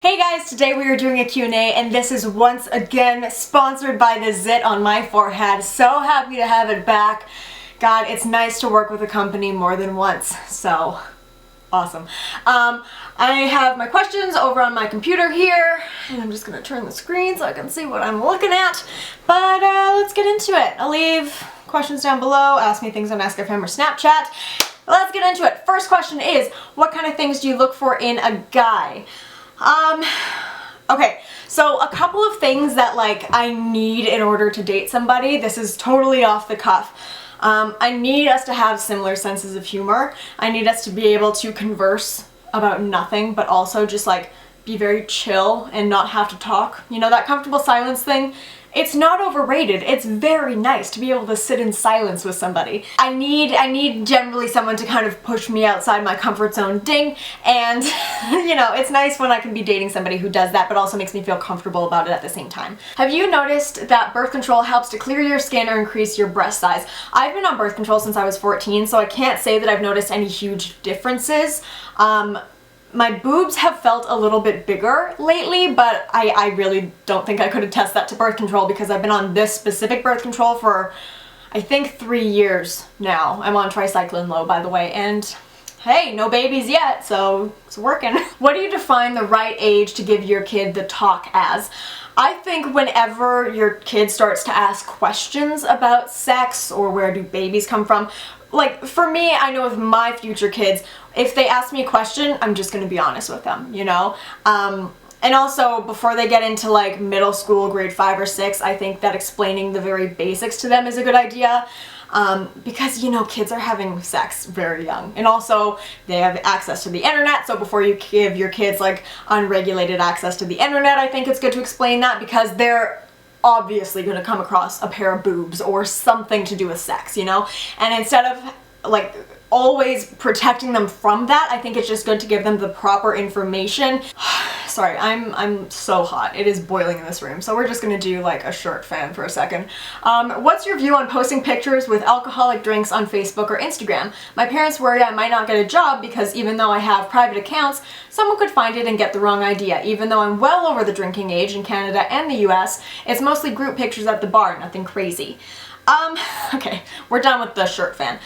Hey guys, today we are doing a Q&A and this is once again sponsored by the zit on my forehead. So happy to have it back. God, it's nice to work with a company more than once, so awesome. I have my questions over on my computer here and I'm just gonna turn the screen so I can see what I'm looking at. But let's get into it. I'll leave questions down below, ask me things on AskFM or Snapchat. Let's get into it. First question is, what kind of things do you look for in a guy? Okay, so a couple of things that I need in order to date somebody. This is totally off the cuff. I need us to have similar senses of humor. I need us to be able to converse about nothing, but also just be very chill and not have to talk. You know, that comfortable silence thing? It's not overrated. It's very nice to be able to sit in silence with somebody. I need generally someone to kind of push me outside my comfort zone, ding, and you know, it's nice when I can be dating somebody who does that but also makes me feel comfortable about it at the same time. Have you noticed that birth control helps to clear your skin or increase your breast size? I've been on birth control since I was 14, so I can't say that I've noticed any huge differences. My boobs have felt a little bit bigger lately, but I really don't think I could attest that to birth control because I've been on this specific birth control for, I think, 3 years now. I'm on tricycline low, by the way, and hey, no babies yet, so it's working. What do you define the right age to give your kid the talk as? I think whenever your kid starts to ask questions about sex or where do babies come from, for me, I know with my future kids, if they ask me a question, I'm just gonna be honest with them, you know? And also, before they get into middle school, grade 5 or 6, I think that explaining the very basics to them is a good idea. Because, you know, kids are having sex very young. And also, they have access to the internet, so before you give your kids, unregulated access to the internet, I think it's good to explain that because they're obviously going to come across a pair of boobs or something to do with sex, you know? And instead of, always protecting them from that, I think it's just good to give them the proper information. Sorry, I'm so hot. It is boiling in this room, so we're just gonna do a shirt fan for a second. What's your view on posting pictures with alcoholic drinks on Facebook or Instagram? My parents worry I might not get a job because even though I have private accounts, someone could find it and get the wrong idea. Even though I'm well over the drinking age in Canada and the US, it's mostly group pictures at the bar, nothing crazy. Okay, we're done with the shirt fan.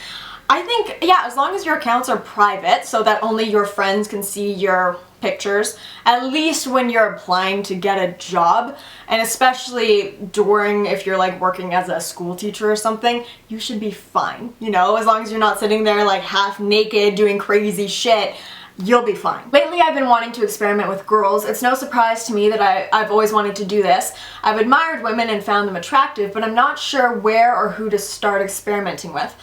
I think, yeah, as long as your accounts are private so that only your friends can see your pictures, at least when you're applying to get a job, and especially during, if you're working as a school teacher or something, you should be fine, you know, as long as you're not sitting there half naked doing crazy shit. You'll be fine. Lately I've been wanting to experiment with girls. It's no surprise to me that I've always wanted to do this. I've admired women and found them attractive, but I'm not sure where or who to start experimenting with.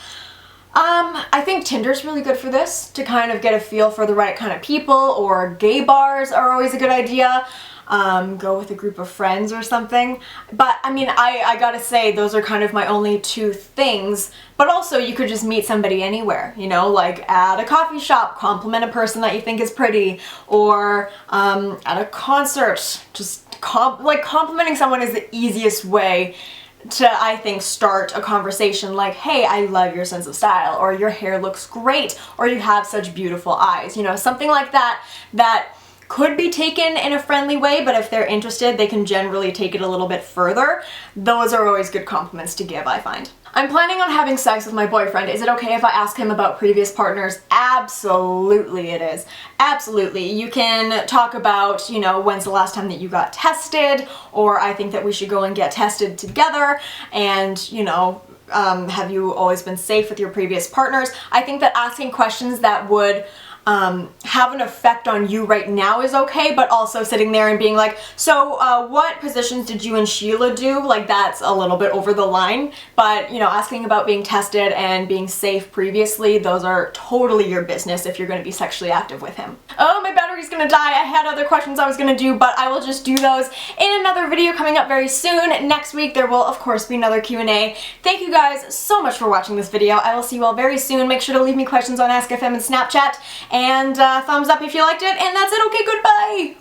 I think Tinder's really good for this, to kind of get a feel for the right kind of people, or gay bars are always a good idea. Go with a group of friends or something. But, I mean, I gotta say, those are kind of my only two things. But also, you could just meet somebody anywhere, you know, at a coffee shop, compliment a person that you think is pretty, or at a concert. Just, complimenting someone is the easiest way to, I think, start a conversation hey, I love your sense of style, or your hair looks great, or you have such beautiful eyes, you know, something like that that could be taken in a friendly way, but if they're interested, they can generally take it a little bit further. Those are always good compliments to give, I find. I'm planning on having sex with my boyfriend. Is it okay if I ask him about previous partners? Absolutely it is. Absolutely. You can talk about, you know, when's the last time that you got tested, or I think that we should go and get tested together, and, you know, have you always been safe with your previous partners? I think that asking questions that would have an effect on you right now is okay, but also sitting there and being so what positions did you and Sheila do? That's a little bit over the line, but, you know, asking about being tested and being safe previously, those are totally your business if you're going to be sexually active with him. Oh, my battery's gonna die. I had other questions I was gonna do, but I will just do those in another video coming up very soon. Next week there will, of course, be another Q&A. Thank you guys so much for watching this video. I will see you all very soon. Make sure to leave me questions on AskFM and Snapchat, and thumbs up if you liked it, and that's it. Okay, goodbye!